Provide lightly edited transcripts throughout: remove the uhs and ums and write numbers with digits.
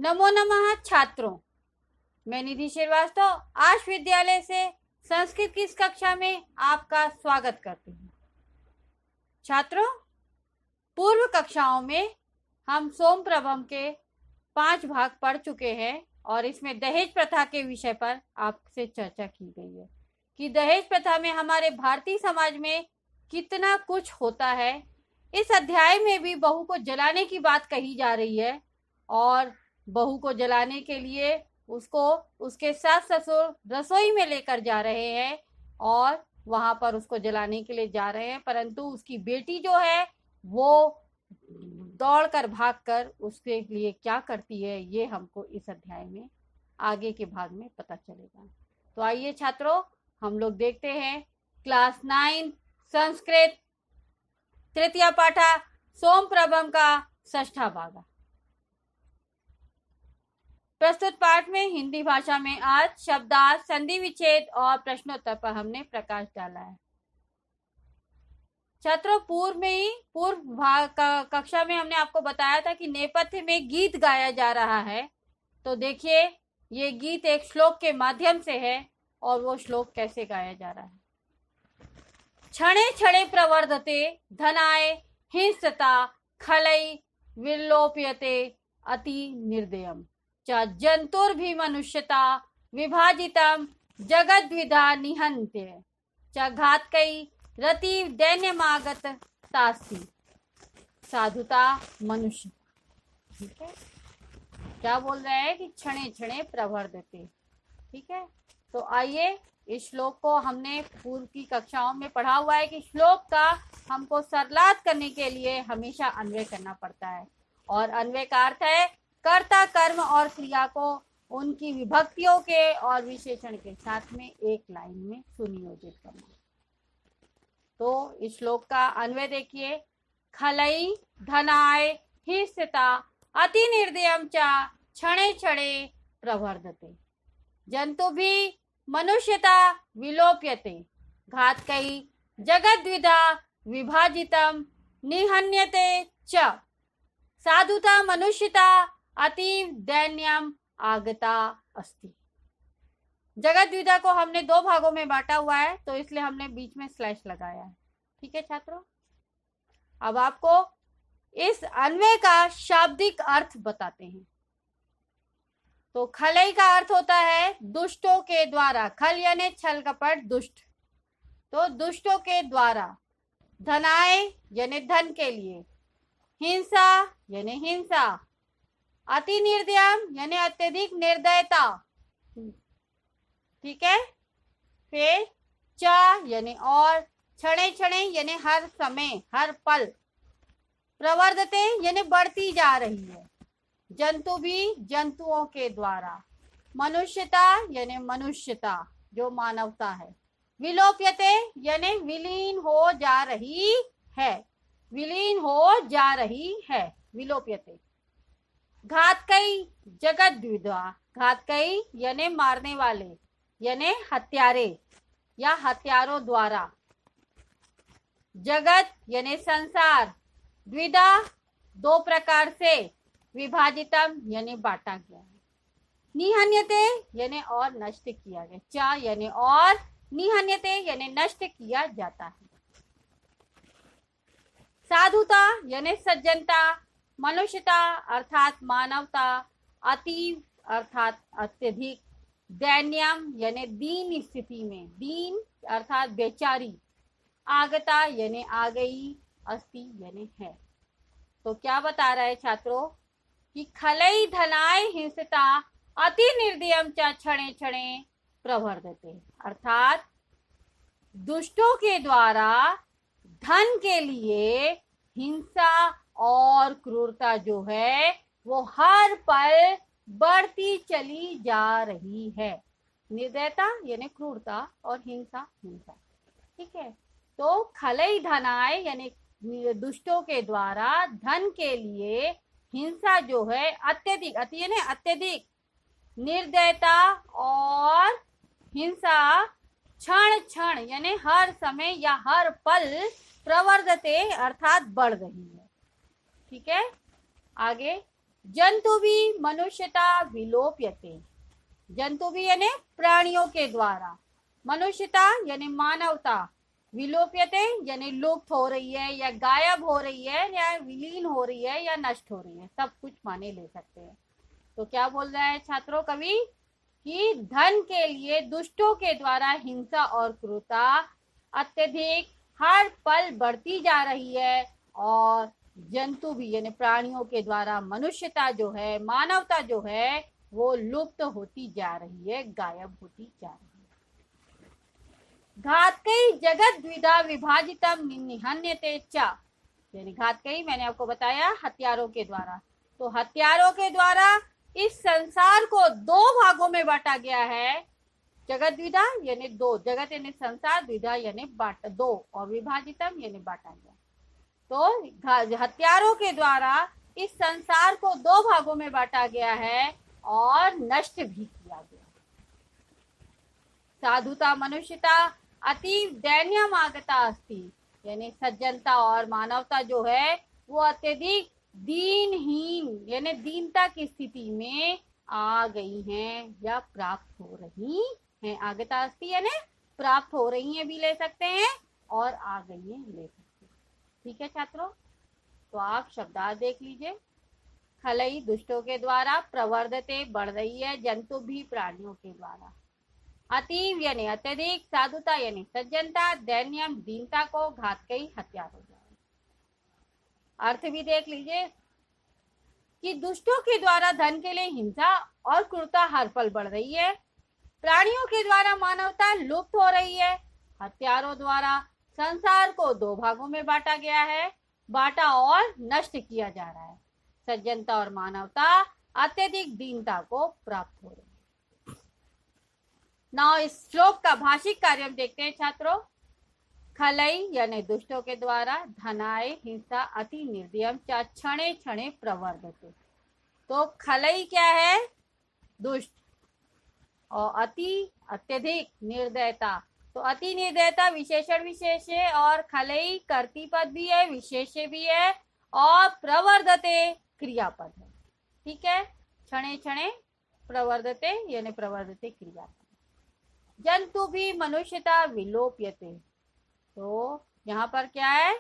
नमो नमः छात्रों, मैं निधि श्रीवास्तव आश विद्यालय से संस्कृत की इस कक्षा में आपका स्वागत करती हूँ। छात्रों, पूर्व कक्षाओं में हम सोम प्रभम के 5 भाग पढ़ चुके हैं और इसमें दहेज प्रथा के विषय पर आपसे चर्चा की गई है कि दहेज प्रथा में हमारे भारतीय समाज में कितना कुछ होता है। इस अध्याय में भी बहू को जलाने की बात कही जा रही है और बहू को जलाने के लिए उसको उसके सास ससुर रसोई में लेकर जा रहे हैं और वहां पर उसको जलाने के लिए जा रहे हैं, परंतु उसकी बेटी जो है वो दौड़कर भागकर उसके लिए क्या करती है ये हमको इस अध्याय में आगे के भाग में पता चलेगा। तो आइए छात्रों, हम लोग देखते हैं क्लास 9 संस्कृत तृतीय पाठा सोम प्रभम का 6ठा भाग। प्रस्तुत पाठ में हिंदी भाषा में आज शब्दार्थ, संधि विच्छेद और प्रश्नोत्तर पर हमने प्रकाश डाला है। छात्रों, पूर्व कक्षा में हमने आपको बताया था कि नेपथ्य में गीत गाया जा रहा है। तो देखिए, ये गीत एक श्लोक के माध्यम से है और वो श्लोक कैसे गाया जा रहा है। क्षणे क्षणे प्रवर्धते धनाय हिंसता खलै विलोप्यते अति निर्दयम् च जंतुर्भि मनुष्यता विभाजितम जगद्विधा निहन्ते च घातकै रति दैन्यमागत तास्ति साधुता मनुष्य। ठीक है, क्या बोल रहे हैं कि क्षणे क्षणे प्रवर्धते। ठीक है, तो आइए इस श्लोक को हमने पूर्व की कक्षाओं में पढ़ा हुआ है कि श्लोक का हमको सरलात करने के लिए हमेशा अन्वय करना पड़ता है और अन्वय का अर्थ है कर्ता, कर्म और क्रिया को उनकी विभक्तियों के और विशेषण के साथ में एक लाइन में सुनियोजित करना। तो इस श्लोक का अन्वय देखिए, खलै धनाय हिंसता अति निर्दयम च क्षणे क्षणे प्रवर्धते जंतु भी मनुष्यता विलोप्यते घातकै जगद्विधा विभाजितम निहन्यते च साधुता मनुष्यता अति दैन्यम आगता अस्ति। जगद्विधा को हमने 2 भागों में बांटा हुआ है, तो इसलिए हमने बीच में स्लैश लगाया है। ठीक है छात्रों, अब आपको इस अन्वय का शाब्दिक अर्थ बताते हैं। तो खलै का अर्थ होता है दुष्टों के द्वारा। खल यानी छल कपट, दुष्ट, तो दुष्टों के द्वारा। धनाय यानी धन के लिए। हिंसा यानी हिंसा। अति निर्दयम यानी अत्यधिक निर्दयता। ठीक है, फिर च यानी और, क्षणे क्षणे यानी हर समय, हर पल। प्रवर्धते यानी बढ़ती जा रही है। जंतु भी जंतुओं के द्वारा। मनुष्यता यानी मनुष्यता जो मानवता है। विलोप्यते यानी विलीन हो जा रही है, विलीन हो जा रही है, विलोप्यते। घातकै जगद्विधा। घातकै यानी मारने वाले यानी हत्यारे या हत्यारों द्वारा। जगत यानी संसार। द्विधा 2 प्रकार से। विभाजितम यानी बांटा गया है। निहन्यते यानी और नष्ट किया गया। चा यानी और, निहन्यते यानी नष्ट किया जाता है। साधुता यानी सज्जनता। मनुष्यता अर्थात मानवता। अति अर्थात अत्यधिक। दैन्यम यानी दीन स्थिति में, दीन अर्थात बेचारी। आगता यानी आ गई। अस्ति यानी है। तो क्या बता रहा है छात्रों कि खलै धनाय हिंसता अति निर्दयम च क्षणे क्षणे प्रवर्धते, अर्थात दुष्टों के द्वारा धन के लिए हिंसा और क्रूरता जो है वो हर पल बढ़ती चली जा रही है। निर्दयता यानी क्रूरता और हिंसा हिंसा। ठीक है, तो खलै धनाय यानी दुष्टों के द्वारा धन के लिए हिंसा जो है अत्यधिक, अति यानी अत्यधिक। निर्दयता और हिंसा क्षण क्षण यानी हर समय या हर पल प्रवर्धते अर्थात बढ़ रही है। ठीक है, आगे जंतु भी मनुष्यता विलोप्यते। जंतु भी यानी प्राणियों के द्वारा, मनुष्यता यानी मानवता, विलोप्यते यानी लुप्त हो रही है या गायब हो रही है या विलीन हो रही है या नष्ट हो रही है, सब कुछ माने ले सकते हैं। तो क्या बोल रहा है छात्रों कवि कि धन के लिए दुष्टों के द्वारा हिंसा और क्रूरता अत्यधिक हर पल बढ़ती जा रही है, और जंतु भी यानी प्राणियों के द्वारा मनुष्यता जो है, मानवता जो है, वो लुप्त होती जा रही है, गायब होती जा रही है। घातकई जगत द्विधा विभाजितम निहन्यते च, यानी घातकई मैंने आपको बताया हथियारों के द्वारा, तो हथियारों के द्वारा इस संसार को दो भागों में बांटा गया है। जगत द्विधा यानी दो, जगत यानी संसार, द्विधा यानी बांट दो, और विभाजितम यानी बांटा गया। तो हथियारों के द्वारा इस संसार को दो भागों में बांटा गया है और नष्ट भी किया गया। साधुता मनुष्यता अति दैन्यमागता अस्ति, यानी सज्जनता और मानवता जो है वो अत्यधिक दीनहीन यानी दीनता की स्थिति में आ गई हैं या प्राप्त हो रही हैं। आगता अस्ति यानी प्राप्त हो रही हैं भी ले सकते हैं और आ गई हैं ले सकते हैं। ठीक है छात्रों, तो आप शब्दार्थ देख लीजिए। खलई दुष्टों के द्वारा, प्रवर्धते बढ़ रही है, जंतु भी प्राणियों के द्वारा, अतीव यानी अत्यधिक, साधुता यानी सज्जनता, दैन्यम दीनता को, घातकई हथियारों द्वारा। अर्थ भी देख लीजिए कि दुष्टों के द्वारा धन के लिए हिंसा और क्रूरता हर पल बढ़ रही है, प्राणियों के द्वारा मानवता लुप्त हो रही है, हथियारों द्वारा संसार को दो भागों में बांटा गया है, बांटा और नष्ट किया जा रहा है, सज्जनता और मानवता अत्यधिक दीनता को प्राप्त हो रही है। नाउ इस श्लोक का भाषिक कार्य हम देखते हैं छात्रों। खलई यानी दुष्टों के द्वारा, धनाय हिंसा अति निर्दयम च क्षणे क्षणे प्रवर्धते। तो खलई क्या है? दुष्ट, और अति अत्यधिक, निर्दयता, तो अति निर्दयता विशेषण विशेष है, और खलई कर्तृपद भी है, विशेष भी है, और प्रवर्धते क्रियापद है। ठीक है, क्षणे क्षणे प्रवर्धते यानी प्रवर्धते क्रियापद। जंतु भी मनुष्यता विलोप्यते, तो यहाँ पर क्या है?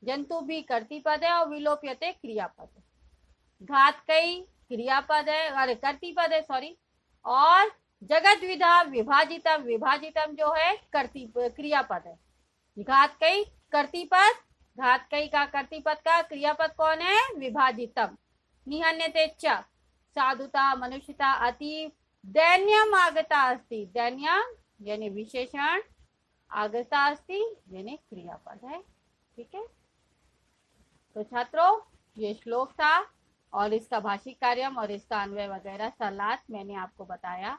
जंतु भी कर्तृपद है और विलोप्यते क्रियापद है। घातकई क्रियापद है, अरे कर्तृपद है सॉरी, और जगत विधा विभाजितम, विभाजितम जो है क्रियापद है। घातकई कर्तृपद, घातकई का कर्तृपद का क्रियापद कौन है? विभाजितम। निहन्यते च, साधुता मनुष्यता अति, दैन्यम आगता अस्ति, दैन्यम यानी विशेषण, आगता अस्ति यानी क्रियापद है। ठीक है, तो छात्रों ये श्लोक था और इसका भाषिक कार्यम और इसका अन्वय वगैरह सलात मैंने आपको बताया।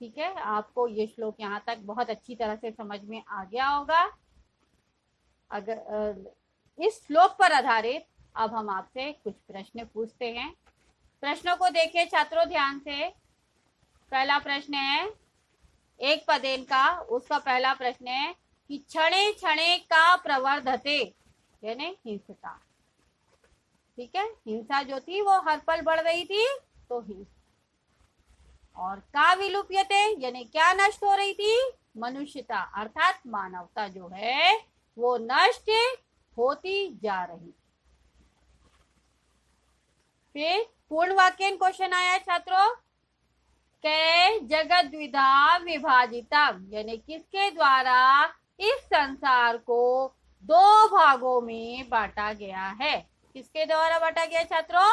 ठीक है, आपको ये श्लोक यहाँ तक बहुत अच्छी तरह से समझ में आ गया होगा। अगर इस श्लोक पर आधारित अब हम आपसे कुछ प्रश्न पूछते हैं। प्रश्नों को देखिए छात्रों ध्यान से। पहला प्रश्न है एक पदेन का, उसका पहला प्रश्न है कि क्षणे क्षणे का प्रवर्धते यानी हिंसता। ठीक है, हिंसा जो थी वो हर पल बढ़ रही थी, तो हिंसा। और का विलुप्यते यानी क्या नष्ट हो रही थी? मनुष्यता अर्थात मानवता जो है वो नष्ट होती जा रही। फिर पूर्ण वाक्य क्वेश्चन आया छात्रों, कै जगत द्विधा विभाजितम, यानी किसके द्वारा इस संसार को दो भागों में बांटा गया है? किसके द्वारा बांटा गया छात्रों?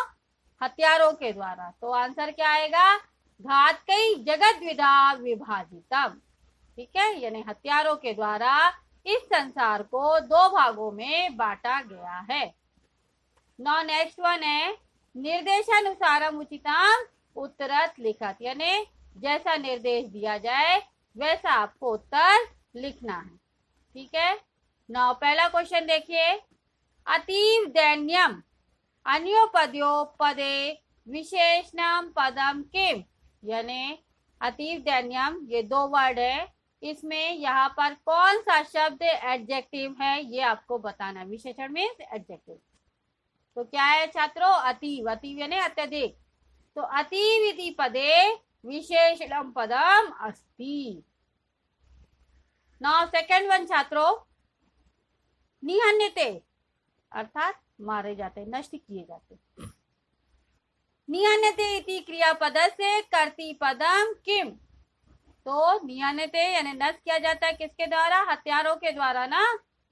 हथियारों के द्वारा। तो आंसर क्या आएगा? घातकई जगत द्विधा विभाजितम। ठीक है, यानी हथियारों के द्वारा इस संसार को दो भागों में बांटा गया है। नौ नेक्स्ट वन है निर्देशानुसारम उचितम उत्तरत लिखत, यानी जैसा निर्देश दिया जाए वैसा आपको उत्तर लिखना है। ठीक है, नौ पहला क्वेश्चन देखिए, अतीव दैन्यम अन्योपद्यो पदे विशेषणम पदम किम, यानी अतीव दैन्यम ये दो वर्ड है, इसमें यहाँ पर कौन सा शब्द एडजेक्टिव है ये आपको बताना है। विशेषण मीन्स एडजेक्टिव। तो क्या है छात्रों? अतीव। अतीव यानी अत्यधिक। तो अतीव इति पदे विशेषणम पदम अस्ति। नाउ सेकंड वन छात्रों, निहन्यते अर्थात मारे जाते, नष्ट किए जाते। निहन्यते इति क्रियापदस्य कर्तृपदम किम? तो निहन्यते यानी नष्ट किया जाता है किसके द्वारा? हत्यारों के द्वारा ना।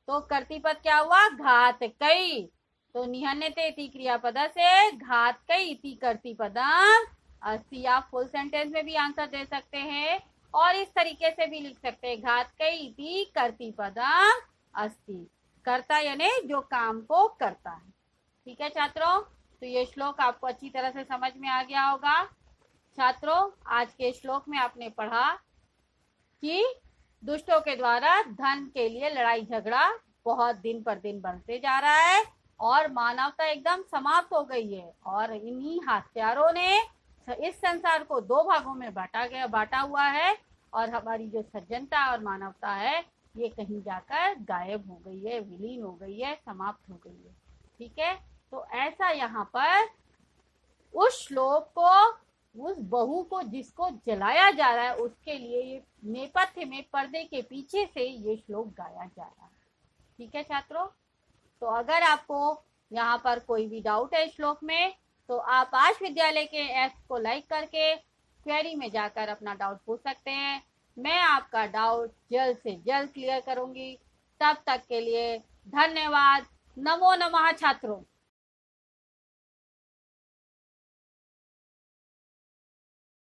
तो कर्तृपद क्या हुआ? घातकई। तो निहन्यते इति क्रियापदस्य घातकई इति कर्तृपदम अस्ति। आप फुल सेंटेंस में भी आंसर दे सकते हैं और इस तरीके से भी लिख सकते हैं, घातकई इति कर्तृपदम अस्ति। कर्ता यानी जो काम को करता है। ठीक है छात्रों, तो ये श्लोक आपको अच्छी तरह से समझ में आ गया होगा। छात्रों, आज के श्लोक में आपने पढ़ा कि दुष्टों के द्वारा धन के लिए लड़ाई झगड़ा बहुत दिन पर दिन बढ़ते जा रहा है और मानवता एकदम समाप्त हो गई है, और इन्हीं हत्यारों ने इस संसार को दो भागों में बांटा हुआ है, और हमारी जो सज्जनता और मानवता है ये कहीं जाकर गायब हो गई है, विलीन हो गई है, समाप्त हो गई है। ठीक है, तो ऐसा यहाँ पर उस श्लोक को, उस बहू को जिसको जलाया जा रहा है, उसके लिए ये नेपथ्य में पर्दे के पीछे से ये श्लोक गाया जा रहा है। ठीक है छात्रों, तो अगर आपको यहाँ पर कोई भी डाउट है श्लोक में, तो आप आश विद्यालय के ऐप को लाइक करके क्वेरी में जाकर अपना डाउट पूछ सकते हैं। मैं आपका डाउट जल्द से जल्द क्लियर करूंगी। तब तक के लिए धन्यवाद। नमो नमः छात्रों।